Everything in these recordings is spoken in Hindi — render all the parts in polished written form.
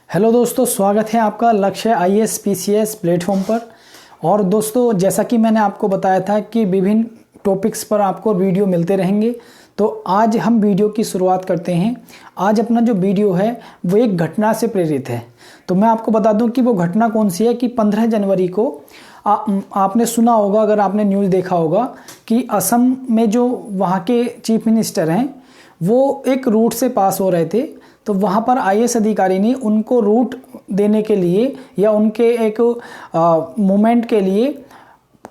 हेलो दोस्तों, स्वागत है आपका लक्ष्य आईएएस पीसीएस प्लेटफॉर्म पर। और दोस्तों, जैसा कि मैंने आपको बताया था कि विभिन्न टॉपिक्स पर आपको वीडियो मिलते रहेंगे, तो आज हम वीडियो की शुरुआत करते हैं। आज अपना जो वीडियो है वो एक घटना से प्रेरित है। तो मैं आपको बता दूं कि वो घटना कौन सी है कि 15 जनवरी को आपने सुना होगा, अगर आपने न्यूज़ देखा होगा कि असम में जो वहाँ के चीफ मिनिस्टर हैं वो एक रूट से पास हो रहे थे। तो वहाँ पर आईएएस अधिकारी ने उनको रूट देने के लिए या उनके एक मूवमेंट के लिए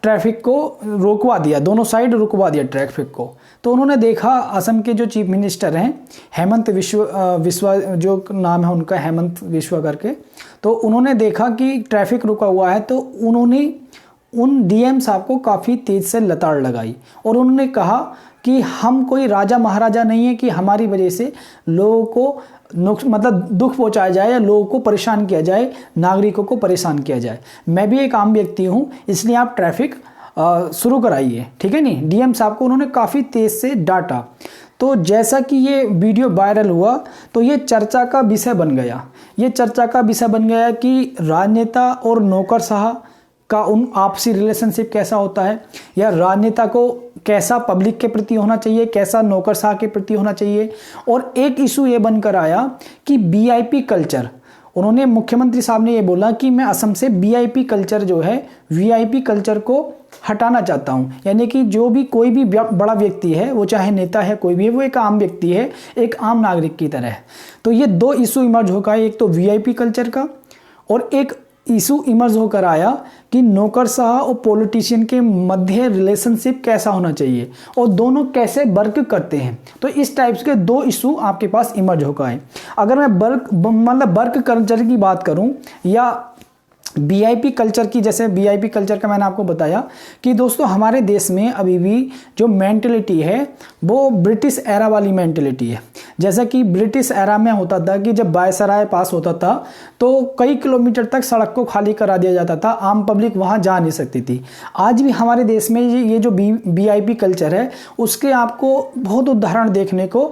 ट्रैफिक को रोकवा दिया, दोनों साइड रुकवा दिया ट्रैफिक को। तो उन्होंने देखा, असम के जो चीफ मिनिस्टर हैं हेमंत विश्वा जो नाम है उनका, हेमंत विश्वा करके, तो उन्होंने देखा कि ट्रैफिक रुका हुआ है। तो उन्होंने उन डीएम साहब को काफ़ी तेज़ से लताड़ लगाई और उन्होंने कहा कि हम कोई राजा महाराजा नहीं है कि हमारी वजह से लोगों को मतलब दुख पहुंचाया जाए या लोगों को परेशान किया जाए, नागरिकों को परेशान किया जाए। मैं भी एक आम व्यक्ति हूं, इसलिए आप ट्रैफिक शुरू कराइए, ठीक है नहीं। डीएम साहब को उन्होंने काफ़ी तेज़ से डांटा। तो जैसा कि ये वीडियो वायरल हुआ तो ये चर्चा का विषय बन गया। ये चर्चा का विषय बन गया कि राजनेता और नौकरशाह का उन आपसी रिलेशनशिप कैसा होता है, या राजनेता को कैसा पब्लिक के प्रति होना चाहिए, कैसा नौकरशाह के प्रति होना चाहिए। और एक इशू ये बनकर आया कि वीआईपी कल्चर, उन्होंने मुख्यमंत्री साहब ने ये बोला कि मैं असम से वीआईपी कल्चर जो है, वीआईपी कल्चर को हटाना चाहता हूँ। यानी कि जो भी कोई भी बड़ा व्यक्ति है, वो चाहे नेता है कोई भी है, वो एक आम व्यक्ति है, एक आम नागरिक की तरह है। तो ये दो इशू इमर्ज होकर, एक तो वीआईपी कल्चर का और एक इशू इमर्ज होकर आया कि नौकरशाह और पॉलिटिशियन के मध्य रिलेशनशिप कैसा होना चाहिए और दोनों कैसे वर्क करते हैं। तो इस टाइप्स के दो इशू आपके पास इमर्ज होकर आए। अगर मैं वर्क कल्चर की बात करूं या वीआईपी कल्चर की, जैसे वीआईपी कल्चर का मैंने आपको बताया कि दोस्तों हमारे देश में अभी भी जो मेंटलिटी है वो ब्रिटिश एरा वाली मेंटलिटी है। जैसा कि ब्रिटिश एरा में होता था कि जब वायसराय पास होता था तो कई किलोमीटर तक सड़क को खाली करा दिया जाता था, आम पब्लिक वहां जा नहीं सकती थी। आज भी हमारे देश में ये जो वीआईपी कल्चर है उसके आपको बहुत उदाहरण देखने को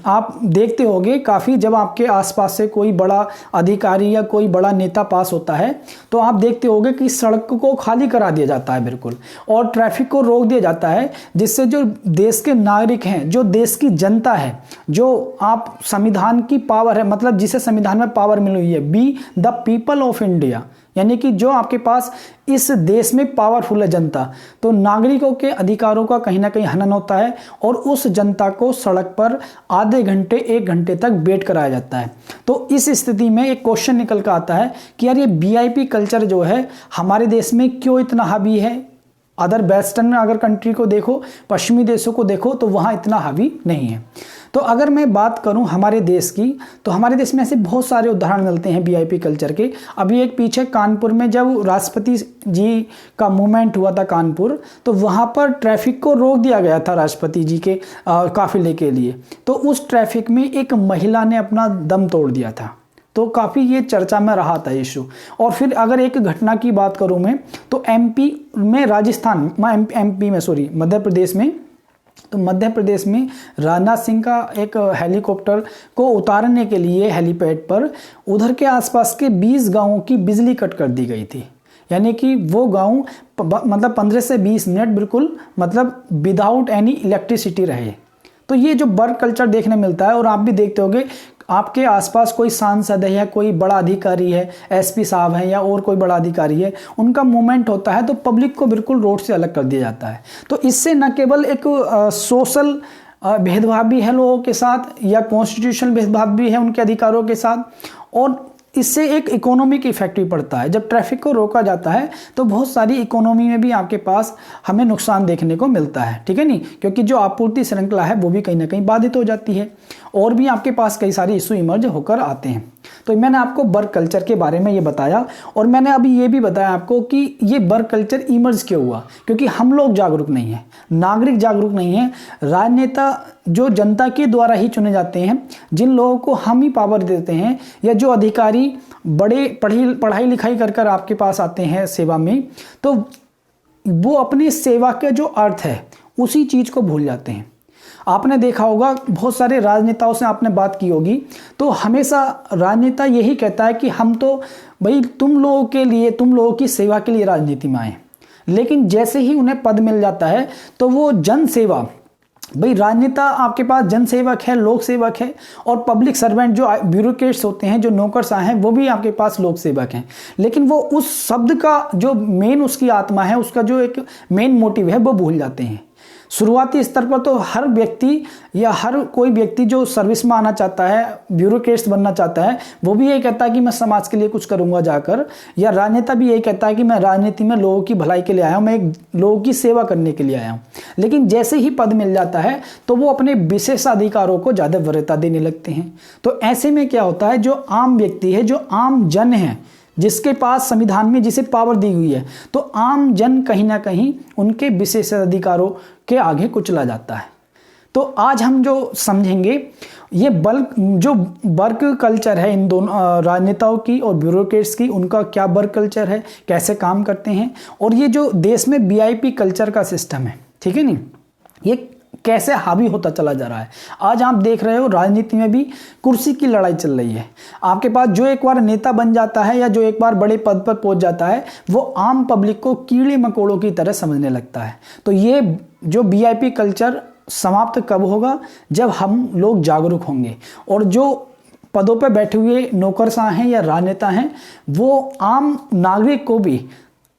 आप देखते होंगे काफ़ी। जब आपके आसपास से कोई बड़ा अधिकारी या कोई बड़ा नेता पास होता है तो आप देखते होंगे कि सड़क को खाली करा दिया जाता है बिल्कुल, और ट्रैफिक को रोक दिया जाता है, जिससे जो देश के नागरिक हैं, जो देश की जनता है, जो आप संविधान की पावर है, मतलब जिसे संविधान में पावर मिली हुई है, be the people of India, यानी कि जो आपके पास इस देश में पावरफुल है जनता, तो नागरिकों के अधिकारों का कहीं ना कहीं हनन होता है और उस जनता को सड़क पर आधे घंटे 1 घंटे तक वेट कराया जाता है। तो इस स्थिति में एक क्वेश्चन निकल कर आता है कि यार ये वीआईपी कल्चर जो है हमारे देश में क्यों इतना हावी है। अदर वेस्टर्न अगर कंट्री को देखो, पश्चिमी देशों को देखो, तो वहाँ इतना हावी नहीं है। तो अगर मैं बात करूं हमारे देश की, तो हमारे देश में ऐसे बहुत सारे उदाहरण मिलते हैं वीआईपी कल्चर के। अभी एक पीछे कानपुर में जब राष्ट्रपति जी का मूवमेंट हुआ था कानपुर, तो वहां पर ट्रैफिक को रोक दिया गया था राष्ट्रपति जी के काफिले के लिए। तो उस ट्रैफिक में एक महिला ने अपना दम तोड़ दिया था, तो काफ़ी ये चर्चा में रहा था इशू। और फिर अगर एक घटना की बात करूं मैं, तो मध्य प्रदेश में, तो मध्य प्रदेश में राजनाथ सिंह का एक हेलीकॉप्टर को उतारने के लिए हेलीपैड पर उधर के आसपास के 20 गांवों की बिजली कट कर दी गई थी। यानी कि वो गांव मतलब 15 से 20 मिनट बिल्कुल मतलब विदाउट एनी इलेक्ट्रिसिटी रहे। तो ये जो वर्क कल्चर देखने मिलता है, और आप भी देखते होंगे आपके आसपास कोई सांसद है या कोई बड़ा अधिकारी है, एसपी साहब हैं या और कोई बड़ा अधिकारी है, उनका मूवमेंट होता है तो पब्लिक को बिल्कुल रोड से अलग कर दिया जाता है। तो इससे न केवल एक सोशल भेदभाव भी है लोगों के साथ, या कॉन्स्टिट्यूशनल भेदभाव भी है उनके अधिकारों के साथ, और इससे एक इकोनॉमिक इफेक्ट भी पड़ता है। जब ट्रैफिक को रोका जाता है तो बहुत सारी इकोनॉमी में भी आपके पास हमें नुकसान देखने को मिलता है, ठीक है नहीं, क्योंकि जो आपूर्ति श्रृंखला है वो भी कहीं ना कहीं बाधित हो जाती है, और भी आपके पास कई सारे इशू इमर्ज होकर आते हैं। तो मैंने आपको वर्क कल्चर के बारे में ये बताया, और मैंने अभी ये भी बताया आपको कि ये वर्क कल्चर इमर्ज क्यों हुआ, क्योंकि हम लोग जागरूक नहीं हैं, नागरिक जागरूक नहीं है। राजनेता जो जनता के द्वारा ही चुने जाते हैं, जिन लोगों को हम ही पावर देते हैं, या जो अधिकारी बड़े पढ़ाई लिखाई कर आपके पास आते हैं सेवा में, तो वो अपनी सेवा के जो अर्थ है उसी चीज को भूल जाते हैं। आपने देखा होगा बहुत सारे राजनेताओं से आपने बात की होगी, तो हमेशा राजनेता यही कहता है कि हम तो भाई तुम लोगों के लिए, तुम लोगों की सेवा के लिए राजनीति में आए। लेकिन जैसे ही उन्हें पद मिल जाता है तो वो जन सेवा, भाई राजनेता आपके पास जन सेवक है, लोक सेवक है, और पब्लिक सर्वेंट जो ब्यूरोक्रेट्स होते हैं, जो नौकरशाह हैं, वो भी आपके पास लोक सेवक हैं। लेकिन वो उस शब्द का जो मेन उसकी आत्मा है, उसका जो एक मेन मोटिव है, वो भूल जाते हैं। शुरुआती स्तर पर तो हर व्यक्ति या हर कोई व्यक्ति जो सर्विस में आना चाहता है, ब्यूरोक्रेट्स बनना चाहता है, वो भी यही कहता है कि मैं समाज के लिए कुछ करूंगा जाकर, या राजनेता भी यही कहता है कि मैं राजनीति में लोगों की भलाई के लिए आया हूं, मैं एक लोगों की सेवा करने के लिए आया हूं। लेकिन जैसे ही पद मिल जाता है तो वो अपने विशेषाधिकारों को ज़्यादा वरीयता देने लगते हैं। तो ऐसे में क्या होता है, जो आम व्यक्ति है, जो आम जन है, जिसके पास संविधान में जिसे पावर दी हुई है, तो आम जन कहीं ना कहीं उनके विशेषाधिकारों के आगे कुचला जाता है। तो आज हम जो समझेंगे ये जो वर्क कल्चर है इन दोनों राजनेताओं की और ब्यूरोक्रेट्स की, उनका क्या वर्क कल्चर है, कैसे काम करते हैं, और ये जो देश में वीआईपी कल्चर का सिस्टम है, ठीक है नहीं, ये कैसे हावी होता चला जा रहा है। आज आप देख रहे हो राजनीति में भी कुर्सी की लड़ाई चल रही है। आपके पास जो एक बार नेता बन जाता है या जो एक बार बड़े पद पर पहुंच जाता है, वो आम पब्लिक को कीड़े मकोड़ों की तरह समझने लगता है। तो ये जो वीआईपी कल्चर समाप्त कब होगा, जब हम लोग जागरूक होंगे और जो पदों पर बैठे हुए नौकरशाह हैं या राजनेता हैं, वो आम नागरिक को भी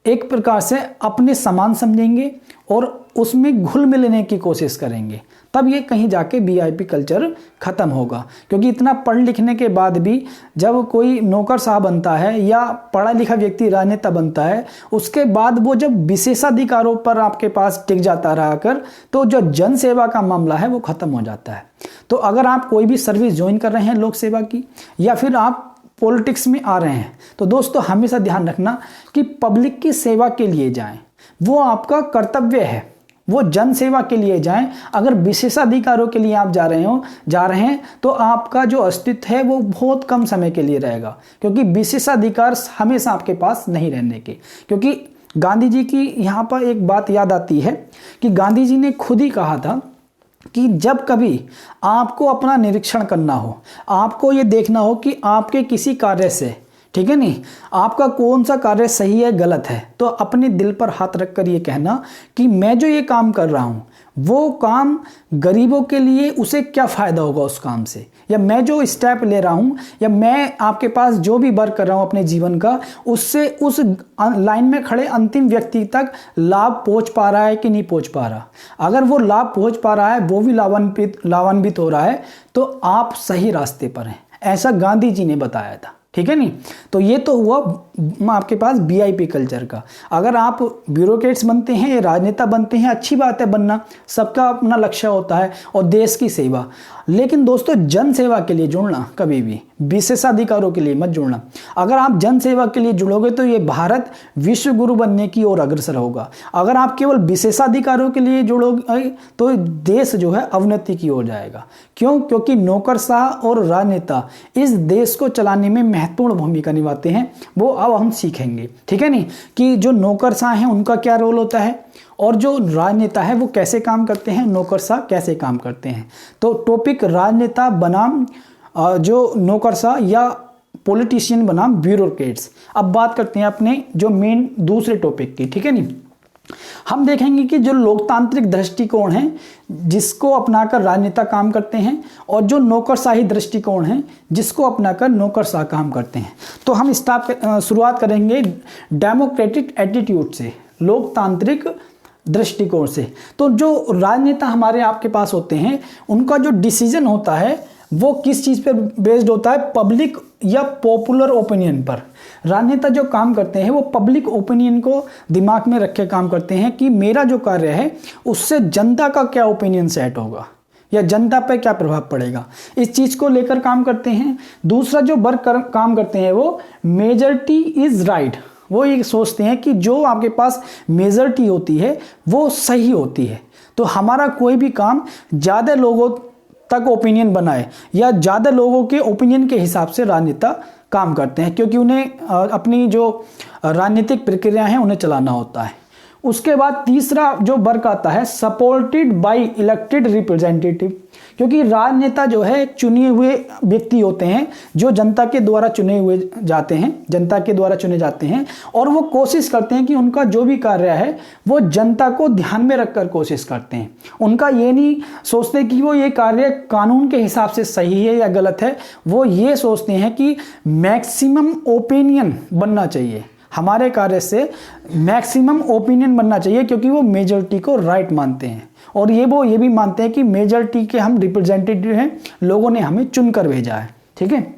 एक प्रकार से अपने समान समझेंगे और उसमें घुल मिलने की कोशिश करेंगे। तब ये कहीं जाके वीआईपी कल्चर खत्म होगा। क्योंकि इतना पढ़ लिखने के बाद भी जब कोई नौकरशाह बनता है या पढ़ा लिखा व्यक्ति राजनेता बनता है, उसके बाद वो जब विशेषाधिकारों पर आपके पास टिक जाता रहा कर, तो जो जन सेवा का मामला है वो खत्म हो जाता है। तो अगर आप कोई भी सर्विस ज्वाइन कर रहे हैं लोक सेवा की, या फिर आप पॉलिटिक्स में आ रहे हैं, तो दोस्तों हमेशा ध्यान रखना कि पब्लिक की सेवा के लिए जाएं, वो आपका कर्तव्य है, वो जन सेवा के लिए जाएं। अगर विशेषाधिकारों के लिए आप जा रहे हैं तो आपका जो अस्तित्व है वो बहुत कम समय के लिए रहेगा, क्योंकि विशेषाधिकार हमेशा आपके पास नहीं रहने के। क्योंकि गांधी जी की यहाँ पर एक बात याद आती है कि गांधी जी ने खुद ही कहा था कि जब कभी आपको अपना निरीक्षण करना हो, आपको ये देखना हो कि आपके किसी कार्य से, ठीक है नहीं, आपका कौन सा कार्य सही है गलत है, तो अपने दिल पर हाथ रखकर ये कहना कि मैं जो ये काम कर रहा हूँ वो काम गरीबों के लिए, उसे क्या फ़ायदा होगा उस काम से, या मैं जो स्टेप ले रहा हूँ, या मैं आपके पास जो भी वर्क कर रहा हूँ अपने जीवन का, उससे उस लाइन में खड़े अंतिम व्यक्ति तक लाभ पहुँच पा रहा है कि नहीं पहुँच पा रहा। अगर वो लाभ पहुँच पा रहा है, वो भी लाभान्वित हो रहा है, तो आप सही रास्ते पर हैं। ऐसा गांधी जी ने बताया था, ठीक है नहीं। तो ये तो हुआ आपके पास वीआईपी कल्चर का। अगर आप ब्यूरोक्रेट्स बनते हैं, राजनेता बनते हैं, अच्छी बात है बनना, सबका अपना लक्ष्य होता है और देश की सेवा। लेकिन दोस्तों जन सेवा के लिए जुड़ना कभी भी, विशेषाधिकारों के लिए मत जुड़ना। अगर आप जन सेवा के लिए जुड़ोगे तो ये भारत विश्व गुरु बनने की ओर अग्रसर होगा। अगर आप केवल विशेषाधिकारों के लिए जुड़ोगे तो देश जो है अवनति की ओर जाएगा। क्यों? क्योंकि नौकरशाह और राजनेता इस देश को चलाने में महत्वपूर्ण भूमिका निभाते हैं। वो अब हम सीखेंगे, ठीक है नहीं, कि जो नौकरशाह हैं उनका क्या रोल होता है और जो राजनेता है वो कैसे काम करते हैं, नौकरशाह कैसे काम करते हैं। तो टॉपिक राजनेता बनाम जो नौकरशाह या पॉलिटिशियन बनाम ब्यूरोक्रेट्स। अब बात करते हैं अपने जो मेन दूसरे टॉपिक की, ठीक है नहीं। हम देखेंगे कि जो लोकतांत्रिक दृष्टिकोण है जिसको अपनाकर राजनेता काम करते हैं, और जो नौकरशाही दृष्टिकोण है जिसको अपनाकर नौकरशाह काम करते हैं। तो हम शुरुआत करेंगे डेमोक्रेटिक एटीट्यूड से, लोकतांत्रिक दृष्टिकोण से। तो जो राजनेता हमारे आपके पास होते हैं, उनका जो डिसीजन होता है वो किस चीज़ पर बेस्ड होता है, पब्लिक या पॉपुलर ओपिनियन पर। राजनेता जो काम करते हैं वो पब्लिक ओपिनियन को दिमाग में रख के काम करते हैं कि मेरा जो कार्य है उससे जनता का क्या ओपिनियन सेट होगा या जनता पर क्या प्रभाव पड़ेगा, इस चीज़ को लेकर काम करते हैं। दूसरा जो वर्क काम करते हैं वो मेजॉरिटी इज़ राइट। वो ये सोचते हैं कि जो आपके पास मेजॉरिटी होती है वो सही होती है। तो हमारा कोई भी काम ज़्यादा लोगों तक ओपिनियन बनाए या ज़्यादा लोगों के ओपिनियन के हिसाब से राजनेता काम करते हैं, क्योंकि उन्हें अपनी जो राजनीतिक प्रक्रिया है उन्हें चलाना होता है। उसके बाद तीसरा जो वर्ग आता है सपोर्टेड बाय इलेक्टेड रिप्रेजेंटेटिव, क्योंकि राजनेता जो है एक चुने हुए व्यक्ति होते हैं जो जनता के द्वारा चुने हुए जाते हैं, जनता के द्वारा चुने जाते हैं, और वो कोशिश करते हैं कि उनका जो भी कार्य है वो जनता को ध्यान में रखकर कोशिश करते हैं। उनका ये नहीं सोचते कि वो ये कार्य कानून के हिसाब से सही है या गलत है, वो ये सोचते हैं कि मैक्सिमम ओपिनियन बनना चाहिए, हमारे कार्य से मैक्सिमम ओपिनियन बनना चाहिए, क्योंकि वो मेजॉरिटी को राइट मानते हैं और वो ये भी मानते हैं कि मेजॉरिटी के हम रिप्रेजेंटेटिव हैं, लोगों ने हमें चुनकर भेजा है। ठीक है।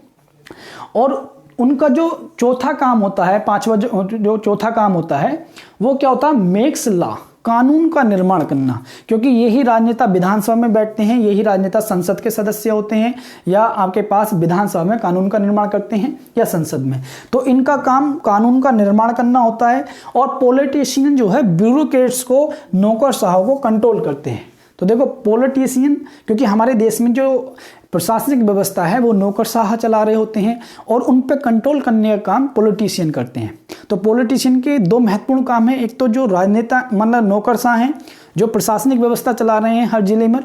और उनका जो चौथा काम होता है, पांचवा जो चौथा काम होता है वो क्या होता है, मेक्स लॉ, कानून का निर्माण करना, क्योंकि यही राजनेता विधानसभा में बैठते हैं, यही राजनेता संसद के सदस्य होते हैं, या आपके पास विधानसभा में कानून का निर्माण करते हैं या संसद में, तो इनका काम कानून का निर्माण करना होता है। और पॉलिटिशियन जो है ब्यूरोक्रेट्स को, नौकरशाहों को कंट्रोल करते हैं। तो देखो पॉलिटिशियन, क्योंकि हमारे देश में जो प्रशासनिक व्यवस्था है वो नौकरशाह चला रहे होते हैं और उन पे कंट्रोल करने का काम पॉलिटिशियन करते हैं। तो पॉलिटिशियन के दो महत्वपूर्ण काम हैं, एक तो जो राजनेता मतलब नौकरशाह हैं जो प्रशासनिक व्यवस्था चला रहे हैं हर जिले में,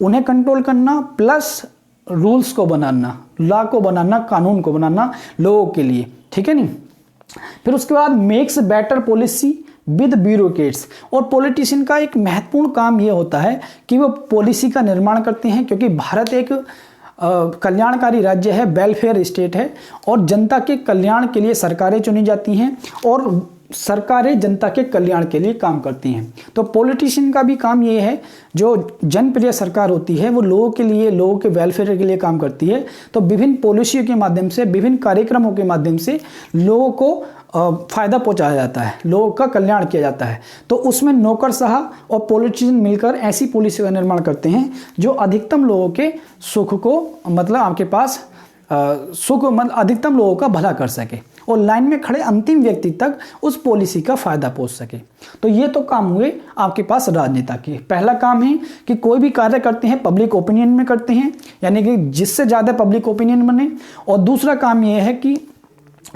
उन्हें कंट्रोल करना, प्लस रूल्स को बनाना, लॉ को बनाना, कानून को बनाना लोगों के लिए। ठीक है नहीं। फिर उसके बाद makes better policy with bureaucrats, और पॉलिटिशियन का एक महत्वपूर्ण काम ये होता है कि वो पॉलिसी का निर्माण करते हैं, क्योंकि भारत एक कल्याणकारी राज्य है, वेलफेयर स्टेट है, और जनता के कल्याण के लिए सरकारें चुनी जाती हैं और सरकारें जनता के कल्याण के लिए काम करती हैं। तो पॉलिटिशियन का भी काम ये है, जो जनप्रिय सरकार होती है वो लोगों के लिए, लोगों के वेलफेयर के लिए काम करती है। तो विभिन्न पॉलिसियों के माध्यम से, विभिन्न कार्यक्रमों के माध्यम से लोगों को फायदा पहुंचाया जाता है, लोगों का कल्याण किया जाता है। तो उसमें नौकरशाह और पॉलिटिशियन मिलकर ऐसी पॉलिसी का निर्माण करते हैं जो अधिकतम लोगों के सुख को, मतलब आपके पास सुख, मतलब अधिकतम लोगों का भला कर सके और लाइन में खड़े अंतिम व्यक्ति तक उस पॉलिसी का फायदा पहुंच सके। तो ये तो काम हुए आपके पास राजनेता के। पहला काम है कि कोई भी कार्य करते हैं पब्लिक ओपिनियन में करते हैं, यानी कि जिससे ज़्यादा पब्लिक ओपिनियन बने। और दूसरा काम ये है कि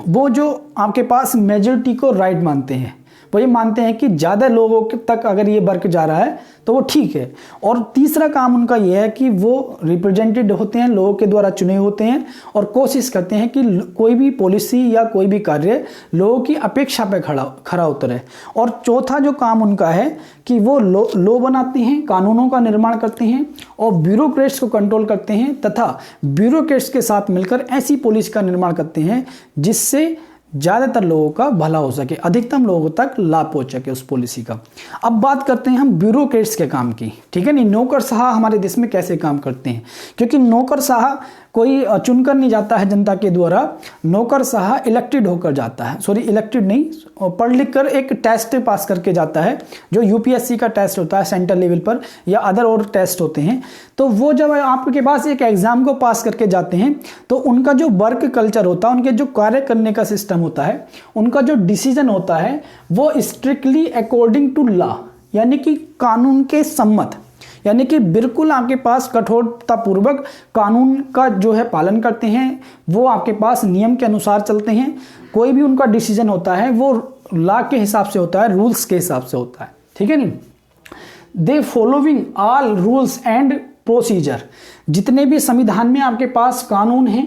वो जो आपके पास मेजॉरिटी को राइट मानते हैं, वो ये मानते हैं कि ज़्यादा लोगों तक अगर ये वर्क जा रहा है तो वो ठीक है। और तीसरा काम उनका ये है कि वो रिप्रेजेंटेड होते हैं, लोगों के द्वारा चुने होते हैं और कोशिश करते हैं कि कोई भी पॉलिसी या कोई भी कार्य लोगों की अपेक्षा पे खरा उतरे। और चौथा जो काम उनका है कि वो लॉ बनाते हैं, कानूनों का निर्माण करते हैं और ब्यूरोक्रेट्स को कंट्रोल करते हैं, तथा ब्यूरोक्रेट्स के साथ मिलकर ऐसी पॉलिसी का निर्माण करते हैं जिससे ज़्यादातर लोगों का भला हो सके, अधिकतम लोगों तक लाभ पहुंच सके उस पॉलिसी का। अब बात करते हैं हम ब्यूरोक्रेट्स के काम की। ठीक है नहीं, नौकरशाह हमारे देश में कैसे काम करते हैं, क्योंकि नौकरशाह कोई चुनकर नहीं जाता है जनता के द्वारा, नौकरशाह इलेक्टेड होकर जाता है, सॉरी इलेक्टेड नहीं, पढ़ लिख कर एक टेस्ट पास करके जाता है, जो यूपीएससी का टेस्ट होता है सेंट्रल लेवल पर, या अदर और टेस्ट होते हैं। तो वो जब आपके पास एक एग्जाम को पास करके जाते हैं तो उनका जो वर्क कल्चर होता है, उनके जो कार्य करने का सिस्टम होता है, उनका जो डिसीजन होता है वो स्ट्रिक्टली अकॉर्डिंग टू लॉ, यानी कि कानून के सम्मत, यानी कि बिल्कुल आपके पास कठोरतापूर्वक कानून का जो है पालन करते हैं, वो आपके पास नियम के अनुसार चलते हैं। कोई भी उनका डिसीजन होता है वो लॉ के हिसाब से होता है, रूल्स के हिसाब से होता है। ठीक है नहीं। They following all rules and procedure, जितने भी संविधान में आपके पास कानून हैं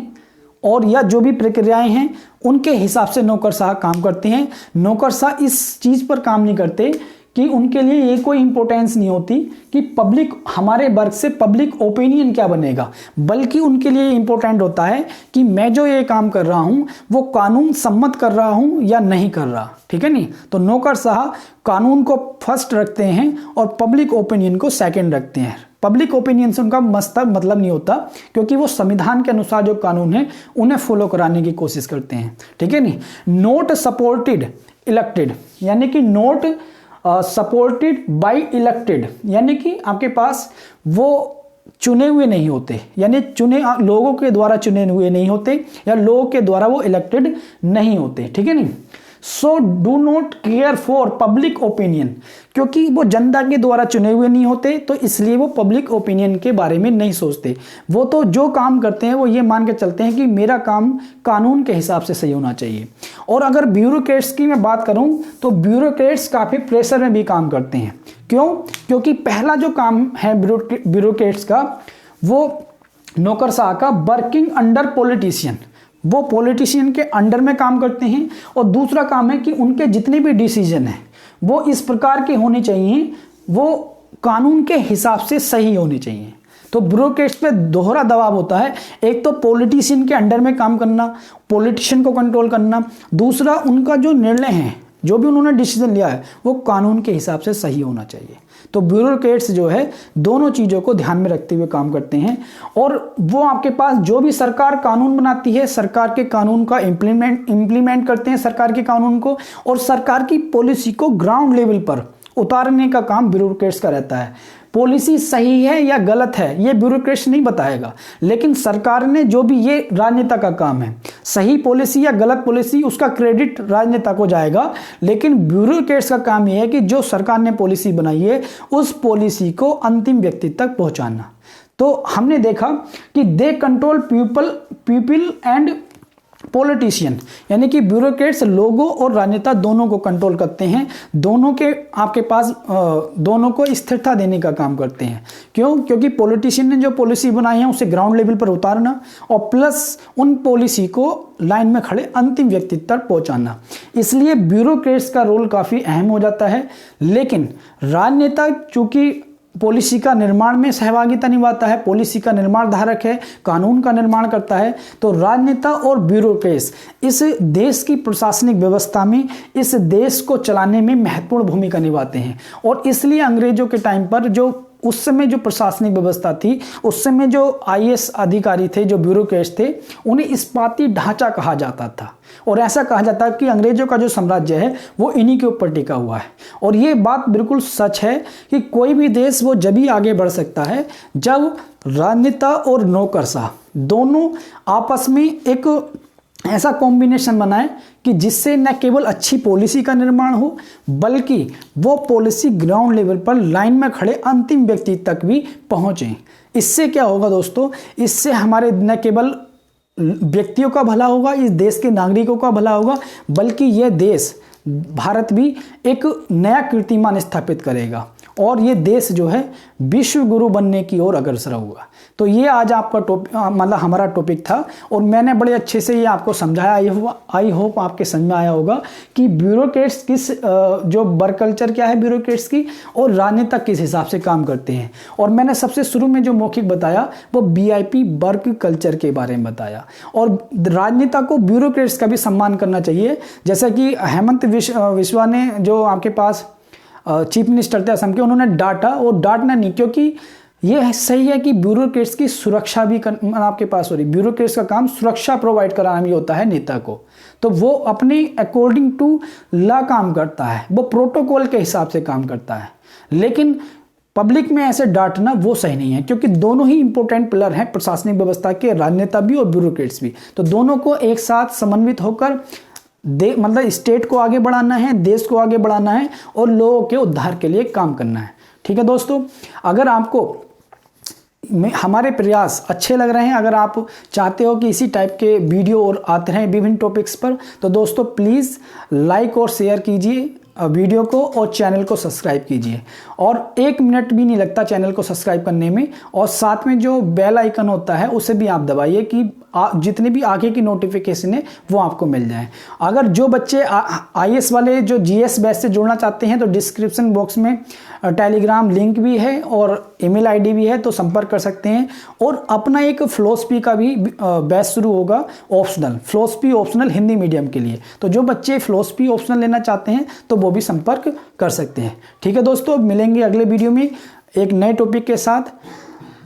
और या जो भी प्रक्रियाएं हैं उनके हिसाब से नौकरशाह काम करते हैं। नौकरशाह इस चीज़ पर काम नहीं करते कि उनके लिए ये कोई इंपॉर्टेंस नहीं होती कि पब्लिक, हमारे वर्ग से पब्लिक ओपिनियन क्या बनेगा, बल्कि उनके लिए इंपॉर्टेंट होता है कि मैं जो ये काम कर रहा हूँ वो कानून सम्मत कर रहा हूँ या नहीं कर रहा। ठीक है नहीं। तो नौकरशाह कानून को फर्स्ट रखते हैं और पब्लिक ओपिनियन को सेकंड रखते हैं। पब्लिक ओपिनियन से उनका मतलब नहीं होता, क्योंकि वो संविधान के अनुसार जो कानून है उन्हें फॉलो कराने की कोशिश करते हैं। ठीक है नहीं। नॉट सपोर्टेड इलेक्टेड, यानी कि नॉट सपोर्टेड बाय इलेक्टेड, यानी कि आपके पास वो चुने हुए नहीं होते, यानी चुने लोगों के द्वारा चुने हुए नहीं होते या लोगों के द्वारा वो इलेक्टेड नहीं होते। ठीक है नहीं। So do not care for public opinion, क्योंकि वो जनता के द्वारा चुने हुए नहीं होते, तो इसलिए वो पब्लिक ओपिनियन के बारे में नहीं सोचते। वो तो जो काम करते हैं वो ये मान के चलते हैं कि मेरा काम कानून के हिसाब से सही होना चाहिए। और अगर ब्यूरोक्रेट्स की मैं बात करूं तो ब्यूरोक्रेट्स काफ़ी प्रेशर में भी काम करते हैं। क्यों? क्योंकि पहला जो काम है ब्यूरोक्रेट्स का, वो नौकरशाह का वर्किंग अंडर पॉलिटिशियन, वो पॉलिटिशियन के अंडर में काम करते हैं। और दूसरा काम है कि उनके जितने भी डिसीजन हैं वो इस प्रकार के होने चाहिए, वो कानून के हिसाब से सही होने चाहिए। तो ब्यूरोक्रेट्स पे दोहरा दबाव होता है, एक तो पॉलिटिशियन के अंडर में काम करना, पॉलिटिशियन को कंट्रोल करना, दूसरा उनका जो निर्णय है, जो भी उन्होंने डिसीजन लिया है वो कानून के हिसाब से सही होना चाहिए। तो ब्यूरोक्रेट्स जो है दोनों चीज़ों को ध्यान में रखते हुए काम करते हैं। और वो आपके पास जो भी सरकार कानून बनाती है, सरकार के कानून का इम्प्लीमेंट करते हैं, सरकार के कानून को, और सरकार की पॉलिसी को ग्राउंड लेवल पर उतारने का काम ब्यूरोक्रेट्स का रहता है। पॉलिसी सही है या गलत है ये ब्यूरोक्रेट्स नहीं बताएगा, लेकिन सरकार ने जो भी, ये राजनेता का काम है, सही पॉलिसी या गलत पॉलिसी उसका क्रेडिट राजनेता को जाएगा। लेकिन ब्यूरोक्रेट्स का काम ये है कि जो सरकार ने पॉलिसी बनाई है उस पॉलिसी को अंतिम व्यक्ति तक पहुंचाना। तो हमने देखा कि they control people and politician, यानी कि ब्यूरोक्रेट्स लोगों और राजनेता दोनों को कंट्रोल करते हैं, दोनों के आपके पास दोनों को स्थिरता देने का काम करते हैं। क्यों? क्योंकि पॉलिटिशियन ने जो पॉलिसी बनाई है उसे ग्राउंड लेवल पर उतारना, और प्लस उन पॉलिसी को लाइन में खड़े अंतिम व्यक्ति तक पहुंचाना। इसलिए ब्यूरोक्रेट्स का रोल काफ़ी अहम हो जाता है। लेकिन राजनेता चूंकि पॉलिसी का निर्माण में सहभागिता निभाता है, पॉलिसी का निर्माण धारक है, कानून का निर्माण करता है, तो राजनेता और ब्यूरोक्रेट्स इस देश की प्रशासनिक व्यवस्था में, इस देश को चलाने में महत्वपूर्ण भूमिका निभाते हैं। और इसलिए अंग्रेजों के टाइम पर जो उस समय जो प्रशासनिक व्यवस्था थी, उस समय जो आईएएस अधिकारी थे, जो ब्यूरोक्रेट्स थे, उन्हें इस्पाती ढांचा कहा जाता था। और ऐसा कहा जाता है कि अंग्रेजों का जो साम्राज्य है वो इन्हीं के ऊपर टिका हुआ है। और ये बात बिल्कुल सच है कि कोई भी देश वो जब ही आगे बढ़ सकता है जब राजनेता और नौकरशाह दोनों आपस में एक ऐसा कॉम्बिनेशन बनाए कि जिससे न केवल अच्छी पॉलिसी का निर्माण हो, बल्कि वो पॉलिसी ग्राउंड लेवल पर लाइन में खड़े अंतिम व्यक्ति तक भी पहुंचे। इससे क्या होगा दोस्तों? इससे हमारे न केवल व्यक्तियों का भला होगा, इस देश के नागरिकों का भला होगा, बल्कि यह देश भारत भी एक नया कीर्तिमान स्थापित करेगा और ये देश जो है विश्व गुरु बनने की ओर अग्रसर होगा। तो ये आज आपका मतलब हमारा टॉपिक था और मैंने बड़े अच्छे से ये आपको समझाया। आई होप आपके समझ में आया होगा कि ब्यूरोक्रेट्स किस जो वर्क कल्चर क्या है ब्यूरोक्रेट्स की, और राजनेता किस हिसाब से काम करते हैं। और मैंने सबसे शुरू में जो मौखिक बताया वो वीआईपी वर्क कल्चर के बारे में बताया। और राजनेता को ब्यूरोक्रेट्स का भी सम्मान करना चाहिए। जैसा कि हेमंत विश्वा ने, जो आपके पास चीफ मिनिस्टर थे असम के, उन्होंने डांटा, और डांटना नहीं, क्योंकि ये सही है कि ब्यूरोक्रेट्स की सुरक्षा भी आपके पास हो रही। ब्यूरोक्रेट्स का काम सुरक्षा प्रोवाइड कराना भी होता है नेता को, तो वो अपने अकॉर्डिंग टू लॉ काम करता है, वो प्रोटोकॉल के हिसाब से काम करता है। लेकिन पब्लिक में ऐसे डांटना वो सही नहीं है, क्योंकि दोनों ही इंपॉर्टेंट पिलर हैं प्रशासनिक व्यवस्था के, राजनेता भी और ब्यूरोक्रेट्स भी। तो दोनों को एक साथ समन्वित होकर मतलब स्टेट को आगे बढ़ाना है, देश को आगे बढ़ाना है और लोगों के उद्धार के लिए काम करना है। ठीक है दोस्तों, अगर आपको हमारे प्रयास अच्छे लग रहे हैं, अगर आप चाहते हो कि इसी टाइप के वीडियो और आते रहें विभिन्न टॉपिक्स पर, तो दोस्तों प्लीज़ लाइक और शेयर कीजिए वीडियो को और चैनल को सब्सक्राइब कीजिए। और 1 मिनट भी नहीं लगता चैनल को सब्सक्राइब करने में, और साथ में जो बेल आइकन होता है उसे भी आप दबाइए कि जितने भी आगे की नोटिफिकेशन है वो आपको मिल जाए। अगर जो बच्चे आईएएस वाले जो जीएस बैच से जुड़ना चाहते हैं तो डिस्क्रिप्शन बॉक्स में टेलीग्राम लिंक भी है और ईमेल आईडी भी है, तो संपर्क कर सकते हैं। और अपना एक फिलॉसफी का भी बैच शुरू होगा, optional philosophy optional Hindi medium के लिए। तो जो बच्चे फिलॉसफी ऑप्शनल लेना चाहते हैं तो वो भी संपर्क कर सकते हैं। ठीक है दोस्तों, मिलेंगे अगले वीडियो में एक नए टॉपिक के साथ।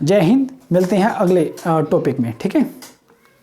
जय हिंद, मिलते हैं अगले टॉपिक में। ठीक है।